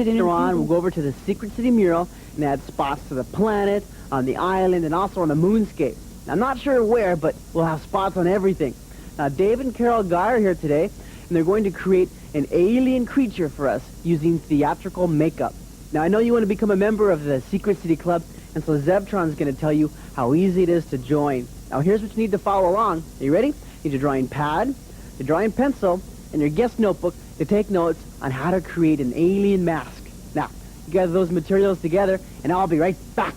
Later on, we'll go over to the Secret City mural and add spots to the planet, on the island, and also on the moonscape. Now, I'm not sure where, but we'll have spots on everything. Now, Dave and Carol Guy are here today, and they're going to create an alien creature for us using theatrical makeup. Now, I know you want to become a member of the Secret City Club, and so Zebtron's going to tell you how easy it is to join. Now, here's what you need to follow along. Are you ready? You need your drawing pad, your drawing pencil, and your guest notebook to take notes on how to create an alien mask. Now, you gather those materials together, and I'll be right back.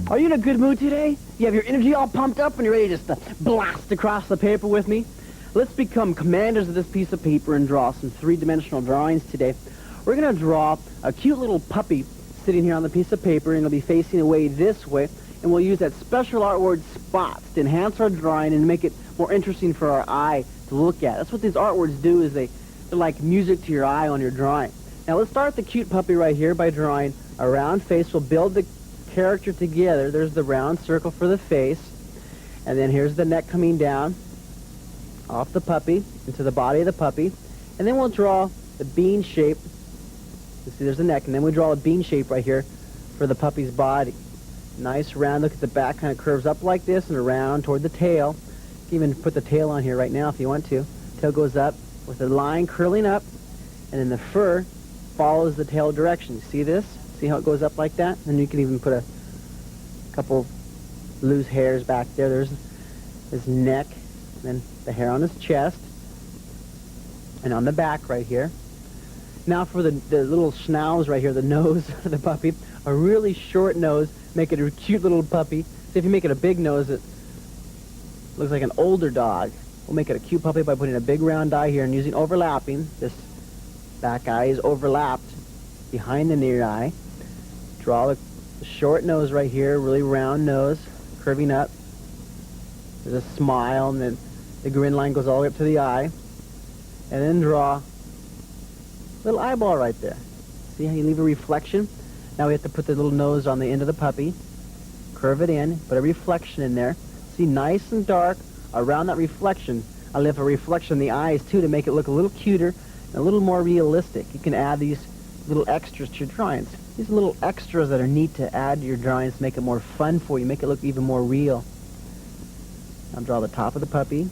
Are you in a good mood today? You have your energy all pumped up and you're ready just to blast across the paper with me? Let's become commanders of this piece of paper and draw some three-dimensional drawings today. We're going to draw a cute little puppy sitting here on the piece of paper, and it'll be facing away this way, and we'll use that special art word spots to enhance our drawing and make it more interesting for our eye to look at. That's what these art words do, is they're like music to your eye on your drawing. Now let's start the cute puppy right here by drawing a round face. We'll build the character together. There's the round circle for the face, and then here's the neck coming down off the puppy into the body of the puppy, and then we'll draw the bean shape. You see there's the neck, and then we draw a bean shape right here for the puppy's body. Nice round. Look at the back, kind of curves up like this and around toward the tail. You can even put the tail on here right now if you want to. Tail goes up with the line curling up, and then the fur follows the tail direction. You see this? See how it goes up like that? And you can even put a couple loose hairs back there. There's his neck, and then the hair on his chest, and on the back right here. Now for the little schnauz right here, the nose of the puppy, a really short nose, make it a cute little puppy. See, if you make it a big nose, it looks like an older dog. We'll make it a cute puppy by putting a big round eye here and using overlapping. This back eye is overlapped behind the near eye. Draw the short nose right here, really round nose, curving up. There's a smile, and then the grin line goes all the way up to the eye. And then draw a little eyeball right there. See how you leave a reflection? Now we have to put the little nose on the end of the puppy, curve it in, put a reflection in there. See, nice and dark around that reflection. I left a reflection in the eyes too to make it look a little cuter and a little more realistic. You can add these little extras to your drawings. These little extras that are neat to add to your drawings make it more fun for you, make it look even more real. I'll draw the top of the puppy,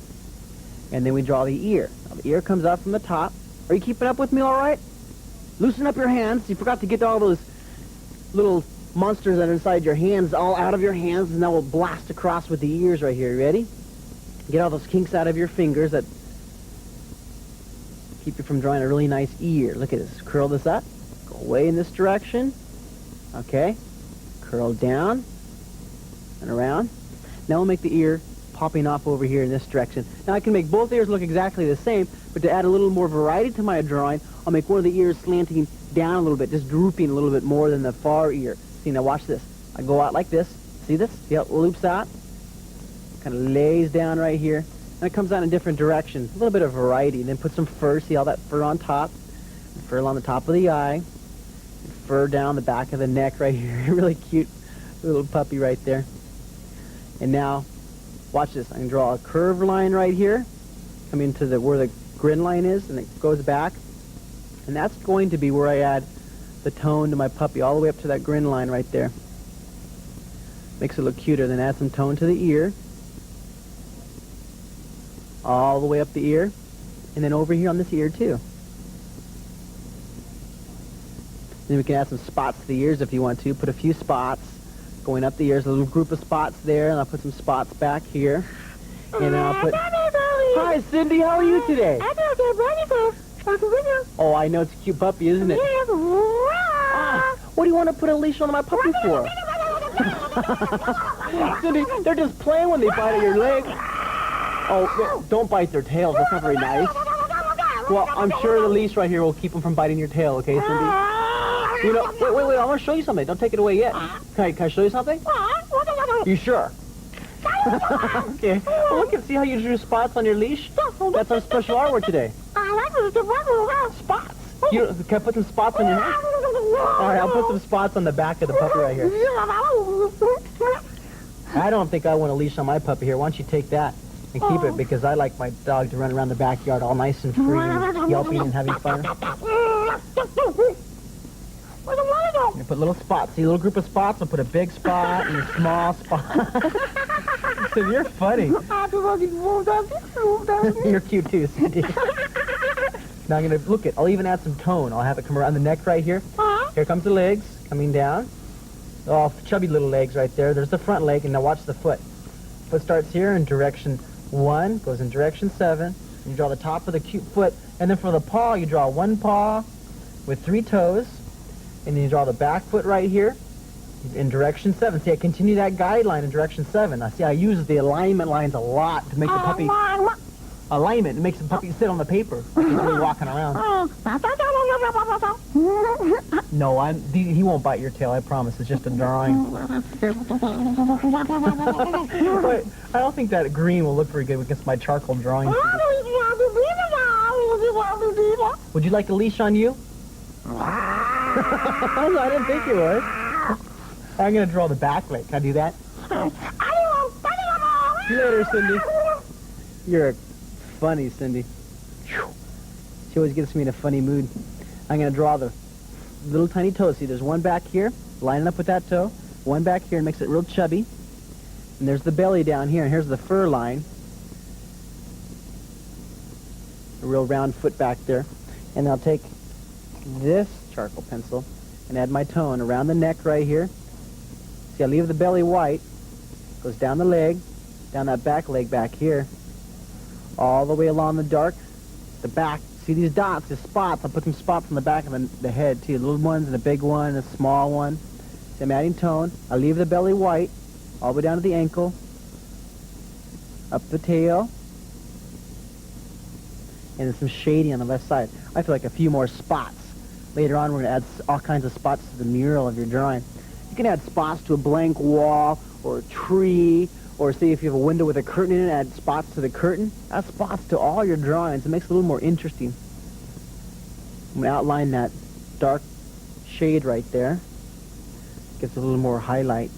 and then we draw the ear. Now, the ear comes out from the top. Are you keeping up with me all right? Loosen up your hands. You forgot to get all those little monsters that are inside your hands all out of your hands, and now we'll blast across with the ears right here. You ready? Get all those kinks out of your fingers that keep you from drawing a really nice ear. Look at this. Curl this up. Go away in this direction. Okay. Curl down and around. Now we'll make the ear popping off over here in this direction. Now I can make both ears look exactly the same, but to add a little more variety to my drawing, I'll make one of the ears slanting down a little bit, just drooping a little bit more than the far ear. See, now watch this. I go out like this. See this? See how it loops out? Kind of lays down right here. And it comes out in different directions. A little bit of variety. And then put some fur. See all that fur on top? Fur along the top of the eye. Fur down the back of the neck right here. Really cute little puppy right there. And now, watch this. I can draw a curved line right here, coming to where the grin line is, and it goes back. And that's going to be where I add the tone to my puppy, all the way up to that grin line right there. Makes it look cuter. Then add some tone to the ear, all the way up the ear, and then over here on this ear too. Then we can add some spots to the ears if you want to. Put a few spots going up the ears, a little group of spots there, and I'll put some spots back here. And then I'll put... Hi, Cindy, how are you today? Oh, I know, it's a cute puppy, isn't it? Ah, what do you want to put a leash on my puppy for? Cindy, they're just playing when they bite at your leg. Oh, don't bite their tails. That's not very nice. Well, I'm sure the leash right here will keep them from biting your tail, okay, Cindy? You know, wait, I want to show you something. Don't take it away yet. Can I show you something? You sure? Okay. Well, look and see how you drew spots on your leash? That's our special artwork today. Spots? Can I put some spots on your head? All right, I'll put some spots on the back of the puppy right here. I don't think I want a leash on my puppy here. Why don't you take that and keep it, because I like my dog to run around the backyard all nice and free and yelping and having fun. You put little spots. See a little group of spots? I'll put a big spot and a small spot. So you're funny. You're cute too, Cindy. Now I'm going to, look it, I'll even add some tone. I'll have it come around the neck right here. Here comes the legs coming down. Oh, chubby little legs right there. There's the front leg, and now watch the foot. Foot starts here in direction 1, goes in direction 7. You draw the top of the cute foot, and then for the paw, you draw one paw with 3 toes, and then you draw the back foot right here in direction 7. See, I continue that guideline in direction 7. Now, see, I use the alignment lines a lot to make the puppy... Alignment. It makes the puppy sit on the paper like he's really walking around. No, he won't bite your tail, I promise. It's just a drawing. But I don't think that green will look very good against my charcoal drawing. Would you like a leash on you? I didn't think you would. I'm going to draw the back leg. Can I do that? See you later, Cindy. You're funny, Cindy. She always gets me in a funny mood. I'm going to draw the little tiny toes. See, there's one back here, lining up with that toe. One back here and makes it real chubby. And there's the belly down here, and here's the fur line. A real round foot back there. And I'll take this charcoal pencil and add my tone around the neck right here. See, I leave the belly white. Goes down the leg, down that back leg back here. All the way along the dark, the back. See these dots, the spots? I'll put some spots on the back of the head, too. Little ones and a big one and a small one. See, I'm adding tone. I leave the belly white, all the way down to the ankle, up the tail, and then some shading on the left side. I feel like a few more spots. Later on, we're going to add all kinds of spots to the mural of your drawing. You can add spots to a blank wall or a tree, or say if you have a window with a curtain in it, add spots to the curtain. Add spots to all your drawings. It makes it a little more interesting. I'm going to outline that dark shade right there. Gets a little more highlight.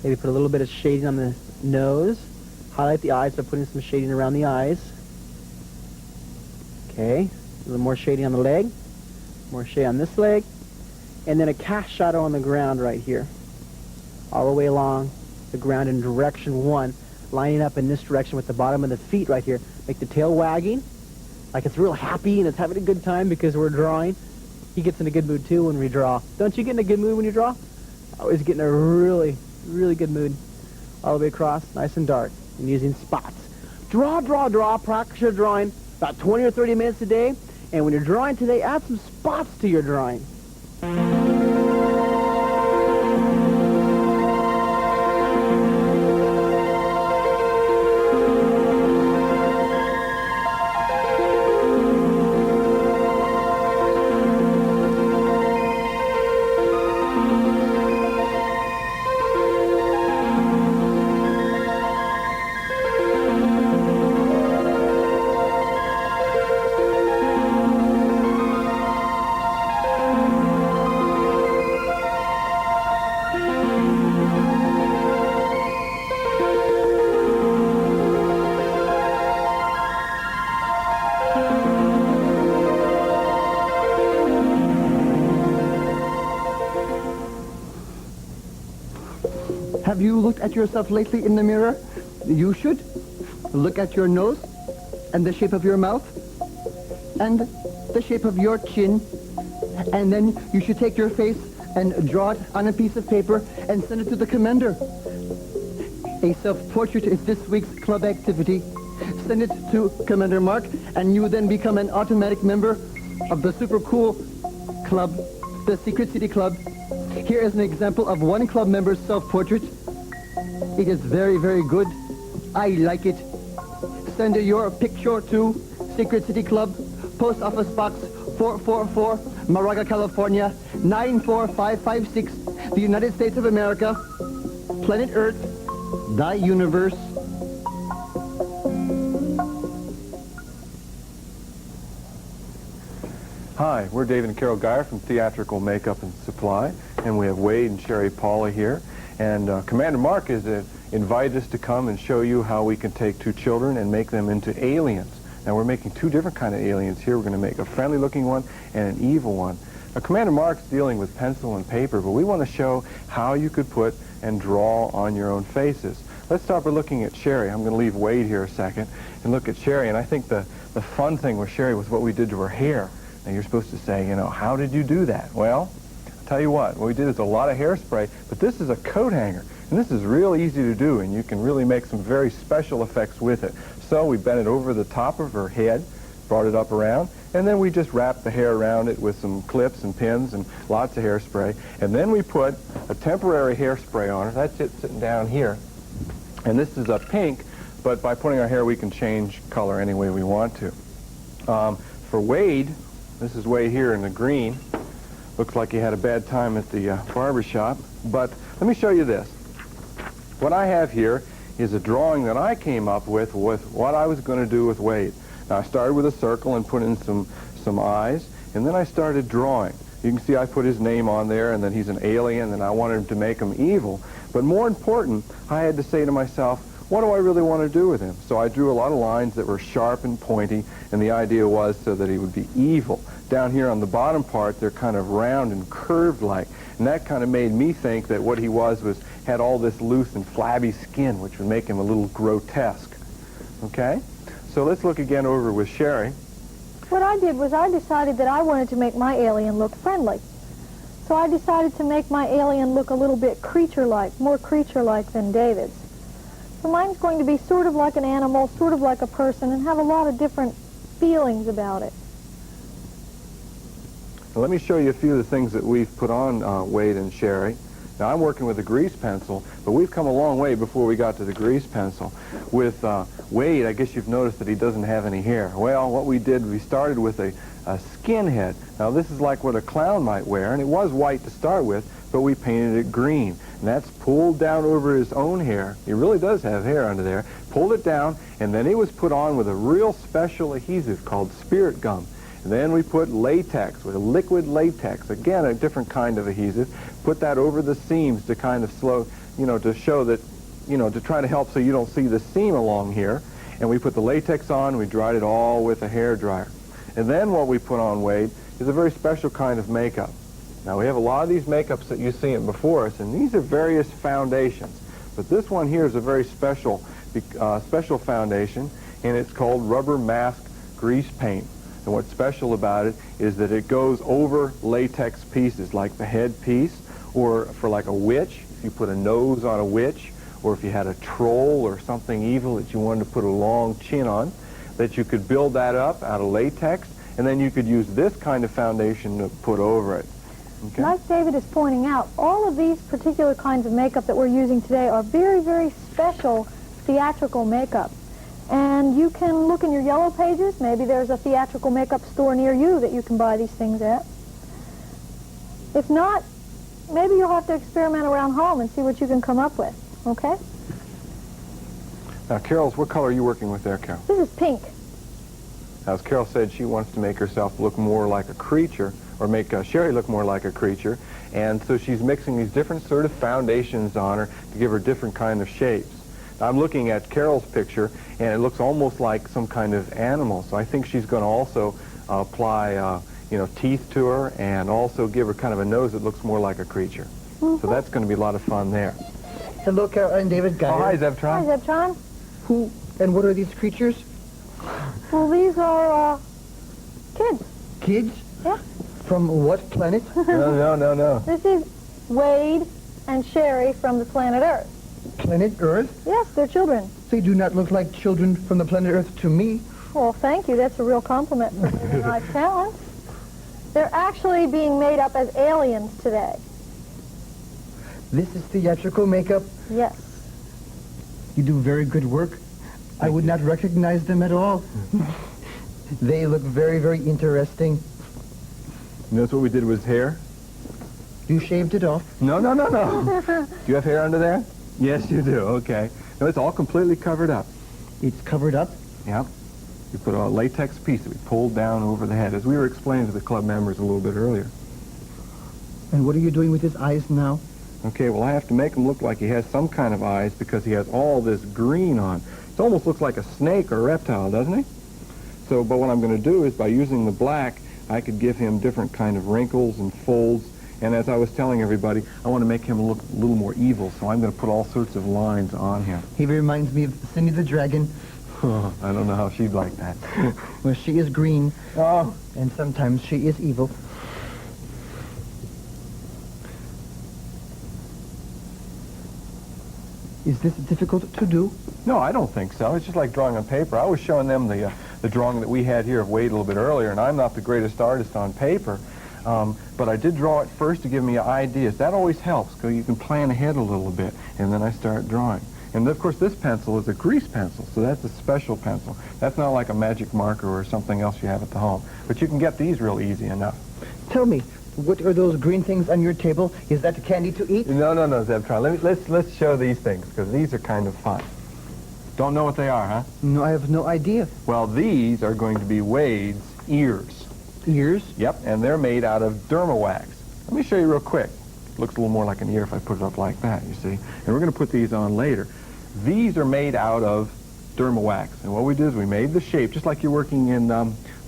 Maybe put a little bit of shading on the nose. Highlight the eyes by putting some shading around the eyes. Okay. A little more shading on the leg. More shade on this leg. And then a cast shadow on the ground right here. All the way along the ground in direction 1, lining up in this direction with the bottom of the feet right here. Make the tail wagging, like it's real happy and it's having a good time because we're drawing. He gets in a good mood too when we draw. Don't you get in a good mood when you draw? I always get in a really, really good mood. All the way across, nice and dark, and using spots. Draw, practice your drawing about 20 or 30 minutes a day, and when you're drawing today, add some spots to your drawing. Have you looked at yourself lately in the mirror? You should. Look at your nose and the shape of your mouth and the shape of your chin. And then you should take your face and draw it on a piece of paper and send it to the commander. A self-portrait is this week's club activity. Send it to Commander Mark, and you then become an automatic member of the super cool club, the Secret City Club. Here is an example of one club member's self-portrait. It is very, very good. I like it. send your picture to Secret City Club, Post Office Box 444, Moraga, California, 94556, the United States of America, Planet Earth, thy universe. Hi, we're David and Carol Geyer from Theatrical Makeup and Supply, and we have Wade and Sherry Paula here. And Commander Mark has invited us to come and show you how we can take two children and make them into aliens. Now we're making two different kind of aliens here. We're going to make a friendly-looking one and an evil one. Now Commander Mark's dealing with pencil and paper, but we want to show how you could put and draw on your own faces. Let's start by looking at Sherry. I'm going to leave Wade here a second and look at Sherry. And I think the fun thing with Sherry was what we did to her hair. Now you're supposed to say, you know, how did you do that? Well, I'll tell you what we did is a lot of hairspray, but this is a coat hanger, and this is real easy to do, and you can really make some very special effects with it. So we bent it over the top of her head, brought it up around, and then we just wrapped the hair around it with some clips and pins and lots of hairspray, and then we put a temporary hairspray on her. That's it sitting down here, and this is a pink, but by putting our hair we can change color any way we want to. For Wade, this is Wade here in the green. Looks like he had a bad time at the barber shop. But let me show you this. What I have here is a drawing that I came up with what I was going to do with Wade. Now I started with a circle and put in some eyes, and then I started drawing. You can see I put his name on there, and then he's an alien, and I wanted him to make him evil. But more important, I had to say to myself, what do I really want to do with him? So I drew a lot of lines that were sharp and pointy, and the idea was so that he would be evil. Down here on the bottom part, they're kind of round and curved-like, and that kind of made me think that what he was had all this loose and flabby skin, which would make him a little grotesque. Okay? So let's look again over with Sherry. What I did was I decided that I wanted to make my alien look friendly. So I decided to make my alien look a little bit creature-like, more creature-like than David's. So mine's going to be sort of like an animal, sort of like a person, and have a lot of different feelings about it. Now, let me show you a few of the things that we've put on Wade and Sherry. Now, I'm working with a grease pencil, but we've come a long way before we got to the grease pencil. With Wade, I guess you've noticed that he doesn't have any hair. Well, what we did, we started with a skinhead. Now, this is like what a clown might wear, and it was white to start with, but we painted it green. And that's pulled down over his own hair. He really does have hair under there. Pulled it down, and then it was put on with a real special adhesive called spirit gum. And then we put latex, with a liquid latex, again, a different kind of adhesive. Put that over the seams to kind of to show that, to try to help so you don't see the seam along here. And we put the latex on, we dried it all with a hair dryer. And then what we put on Wade is a very special kind of makeup. Now, we have a lot of these makeups that you see before us, and these are various foundations. But this one here is a very special foundation, and it's called Rubber Mask Grease Paint. And what's special about it is that it goes over latex pieces, like the head piece, or for like a witch, if you put a nose on a witch, or if you had a troll or something evil that you wanted to put a long chin on, that you could build that up out of latex, and then you could use this kind of foundation to put over it. Okay. Like David is pointing out, all of these particular kinds of makeup that we're using today are very, very special theatrical makeup. And you can look in your yellow pages. Maybe there's a theatrical makeup store near you that you can buy these things at. If not, maybe you'll have to experiment around home and see what you can come up with. Okay? Now, what color are you working with there, Carol? This is pink. Now, as Carol said, she wants to make herself look more like a creature, or make Sherry look more like a creature, and so she's mixing these different sort of foundations on her to give her different kind of shapes. Now, I'm looking at Carol's picture, and it looks almost like some kind of animal, so I think she's going to also apply teeth to her, and also give her kind of a nose that looks more like a creature. So that's going to be a lot of fun there. Hello, Carol and David Geyer. Oh, hi, Zebtron. Hi, Zebtron. Who and what are these creatures? Well, these are kids. Kids? Yeah. From what planet? No. This is Wade and Sherry from the planet Earth. Planet Earth? Yes, they're children. They do not look like children from the planet Earth to me. Well, thank you. That's a real compliment for your nice talents. They're actually being made up as aliens today. This is theatrical makeup. Yes. You do very good work. I would not recognize them at all. They look very, very interesting. Notice what we did with his hair? You shaved it off. No. Do you have hair under there? Yes, you do. Okay. No, it's all completely covered up. It's covered up. Yep. We put a latex piece that we pulled down over the head, as we were explaining to the club members a little bit earlier. And what are you doing with his eyes now? Okay, well, I have to make him look like he has some kind of eyes because he has all this green on. It almost looks like a snake or a reptile, doesn't he? So, but what I'm going to do is by using the black, I could give him different kind of wrinkles and folds. And as I was telling everybody, I want to make him look a little more evil, so I'm going to put all sorts of lines on him. He reminds me of Cindy the Dragon. I don't know how she'd like that. Well, she is green, Oh, and sometimes she is evil. Is this difficult to do? no, I don't think so. It's just like drawing on paper. I was showing them the drawing that we had here of Wade a little bit earlier, and I'm not the greatest artist on paper. But I did draw it first to give me ideas. That always helps, because you can plan ahead a little bit, and then I start drawing. And of course, this pencil is a grease pencil, so that's a special pencil. That's not like a magic marker or something else you have at the home. But you can get these real easy enough. Tell me, what are those green things on your table? Is that candy to eat? No, Zebtron. Let's show these things, because these are kind of fun. Don't know what they are, huh? No, I have no idea. Well, these are going to be Wade's ears. Ears? Yep, and they're made out of Dermawax. Let me show you real quick. Looks a little more like an ear if I put it up like that, you see. And we're going to put these on later. These are made out of Dermawax. And what we did is we made the shape, just like you're working in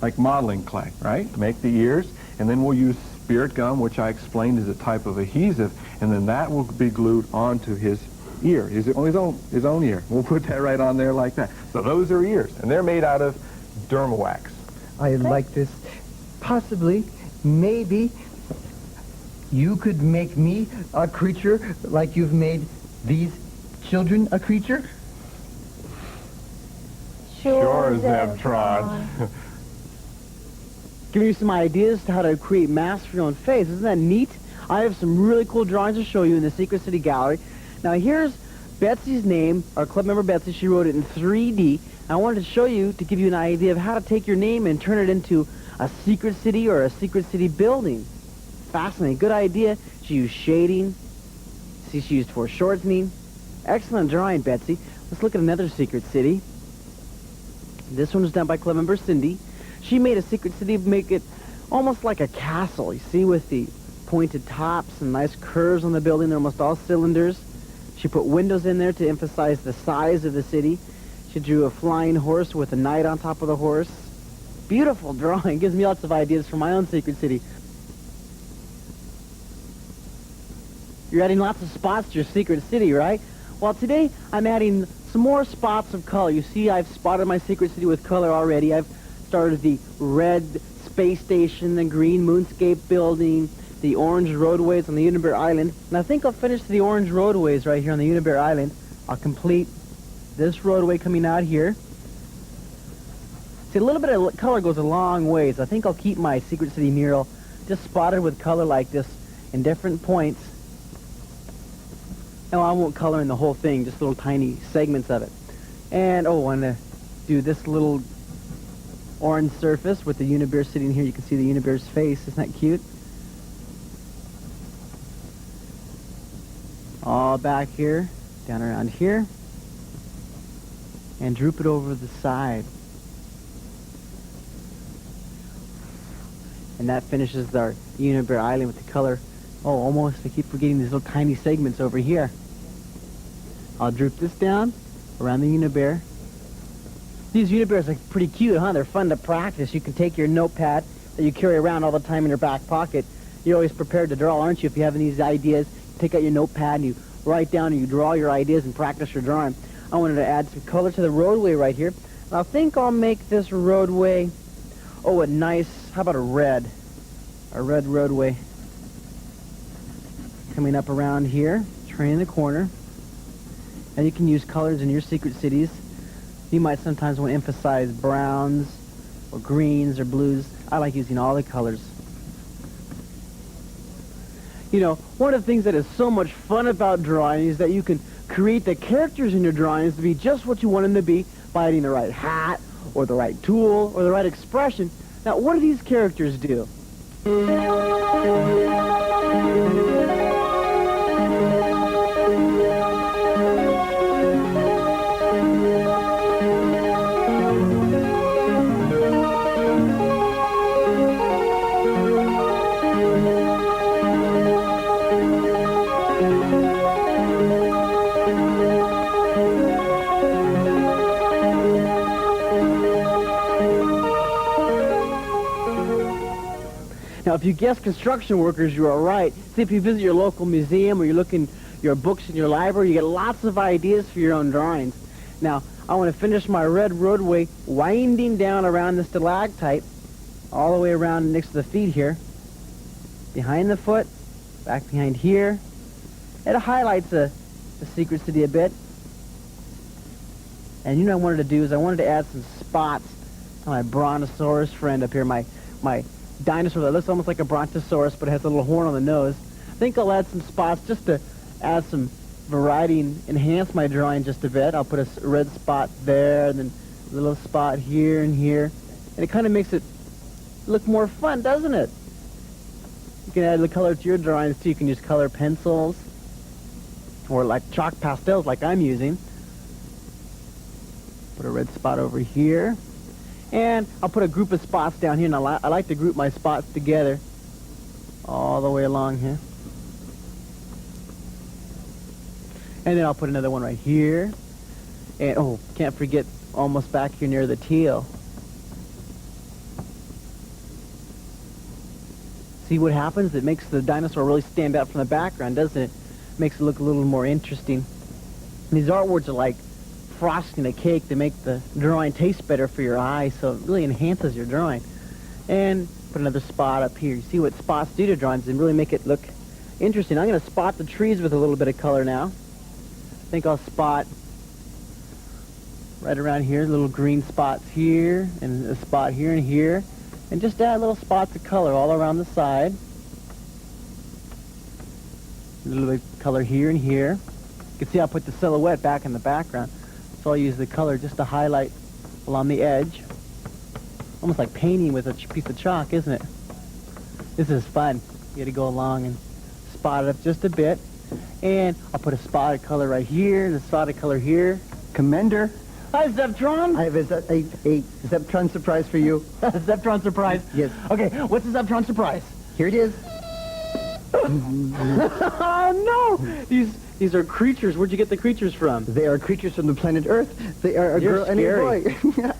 like modeling clay, right? Make the ears, and then we'll use spirit gum, which I explained is a type of adhesive, and then that will be glued onto his ear, his own ear. We'll put that right on there like that. So those are ears, and they're made out of Dermawax. I like this. Possibly, maybe, you could make me a creature like you've made these children a creature? Sure, Zebtron. Giving you some ideas to how to create masks for your own face. Isn't that neat? I have some really cool drawings to show you in the Secret City Gallery. Now here's Betsy's name, our club member Betsy. She wrote it in 3D. I wanted to show you to give you an idea of how to take your name and turn it into a secret city or a secret city building. Fascinating. Good idea. She used shading. See, she used foreshortening. Excellent drawing, Betsy. Let's look at another secret city. This one was done by club member Cindy. She made a secret city, make it almost like a castle, you see, with the pointed tops and nice curves on the building. They're almost all cylinders. She put windows in there to emphasize the size of the city. She drew a flying horse with a knight on top of the horse. Beautiful drawing. Gives me lots of ideas for my own secret city. You're adding lots of spots to your secret city, right? Well, today I'm adding some more spots of color. You see, I've spotted my secret city with color already. I've started the red space station, the green moonscape building, the orange roadways on the Unibear Island. And I think I'll finish the orange roadways right here on the Unibear Island. I'll complete this roadway coming out here. See, a little bit of color goes a long ways. I think I'll keep my secret city mural just spotted with color like this in different points. No, I won't color in the whole thing, just little tiny segments of it. And, oh, I'm going to do this little orange surface with the Unibear sitting here. You can see the Unibear's face. Isn't that cute? All back here, down around here. And droop it over the side. And that finishes our Unibear Island with the color. Oh, almost. I keep forgetting these little tiny segments over here. I'll droop this down around the Unibear. These Unibears are pretty cute, huh? They're fun to practice. You can take your notepad that you carry around all the time in your back pocket. You're always prepared to draw, aren't you? If you have these ideas, take out your notepad and you write down and you draw your ideas and practice your drawing. I wanted to add some color to the roadway right here. I think I'll make this roadway, oh, a nice, how about a red roadway coming up around here, turning the corner. And you can use colors in your secret cities. You might sometimes want to emphasize browns or greens or blues. I like using all the colors. You know, one of the things that is so much fun about drawing is that you can create the characters in your drawings to be just what you want them to be finding the right hat, or the right tool, or the right expression. Now, what do these characters do? Now, if you guess construction workers, you are right. See, if you visit your local museum or you look in your books in your library, you get lots of ideas for your own drawings. Now, I want to finish my red roadway winding down around the stalactite, all the way around next to the feet here, behind the foot, back behind here. It highlights the secret city a bit. And you know what I wanted to do is I wanted to add some spots to my brontosaurus friend up here, my dinosaur that looks almost like a brontosaurus but has a little horn on the nose. I think I'll add some spots just to add some variety and enhance my drawing just a bit. I'll put a red spot there and then a little spot here and here. And it kind of makes it look more fun, doesn't it? You can add the color to your drawings too. You can use color pencils or like chalk pastels like I'm using. Put a red spot over here. And I'll put a group of spots down here, and I like to group my spots together all the way along here. And then I'll put another one right here. And, oh, can't forget almost back here near the teal. See what happens? It makes the dinosaur really stand out from the background, doesn't it? Makes it look a little more interesting. And these artworks are like frosting a cake to make the drawing taste better for your eyes, so it really enhances your drawing. And put another spot up here. You see what spots do to drawings and really make it look interesting. I'm going to spot the trees with a little bit of color now. I think I'll spot right around here, little green spots here, and a spot here and here, and just add little spots of color all around the side. A little bit of color here and here. You can see I'll put the silhouette back in the background. So I'll use the color just to highlight along the edge. Almost like painting with a piece of chalk, isn't it? This is fun. You got to go along and spot it up just a bit. And I'll put a spot of color right here, and a spot of color here. Commander, Hi, Zeptron. I have a Zeptron surprise for you. Zeptron surprise? Yes. Okay, what's the Zeptron surprise? Here it is. Oh, no! These are creatures. Where'd you get the creatures from? They are creatures from the planet Earth. They are a You're girl and a scary. boy.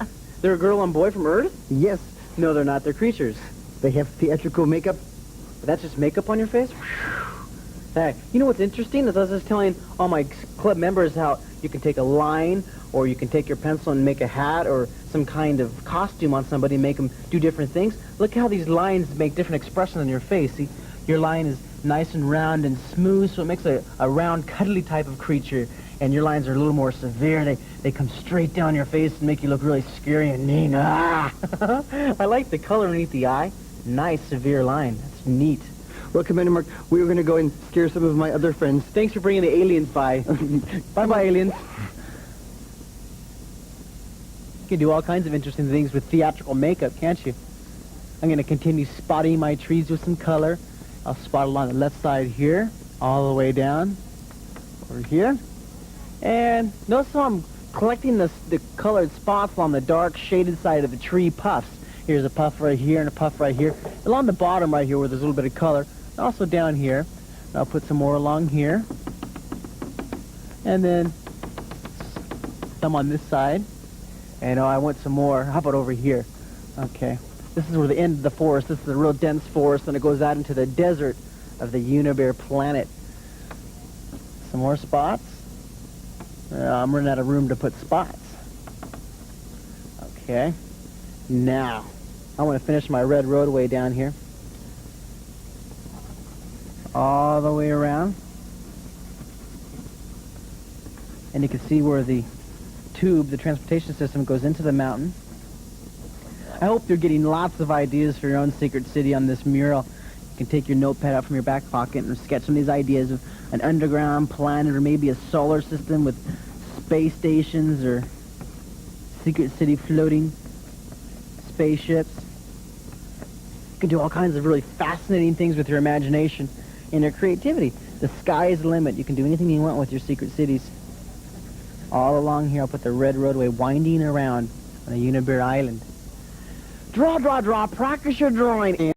They're a girl and boy from Earth? Yes, No, they're not. They're creatures. they have theatrical makeup. But that's just makeup on your face? Hey, you know what's interesting is I was just telling all my club members how you can take a line, or you can take your pencil and make a hat or some kind of costume on somebody and make them do different things. Look how these lines make different expressions on your face. See, your line is nice and round and smooth, so it makes a round, cuddly type of creature. And your lines are a little more severe. They come straight down your face and make you look really scary and mean. Ah! I like the color underneath the eye. Nice, severe line. That's neat. Well, Commander Mark, we were going to go and scare some of my other friends. Thanks for bringing the aliens by. Bye-bye, aliens. You can do all kinds of interesting things with theatrical makeup, can't you? I'm going to continue spotting my trees with some color. I'll spot along the left side here, all the way down, over here. And notice how I'm collecting the colored spots along the dark, shaded side of the tree puffs. Here's a puff right here and a puff right here. Along the bottom right here where there's a little bit of color. And also down here. And I'll put some more along here. And then some on this side. And I want some more. How about over here? Okay. This is where the end of the forest. This is a real dense forest, and it goes out into the desert of the Unibear planet. Some more spots. I'm running out of room to put spots. Okay. Now, I want to finish my red roadway down here. All the way around. And you can see where the tube, the transportation system, goes into the mountain. I hope you're getting lots of ideas for your own secret city on this mural. You can take your notepad out from your back pocket and sketch some of these ideas of an underground planet or maybe a solar system with space stations or secret city floating, spaceships. You can do all kinds of really fascinating things with your imagination and your creativity. The sky is the limit. You can do anything you want with your secret cities. All along here, I'll put the red roadway winding around on a Unibir Island. Draw, draw, draw. Practice your drawing.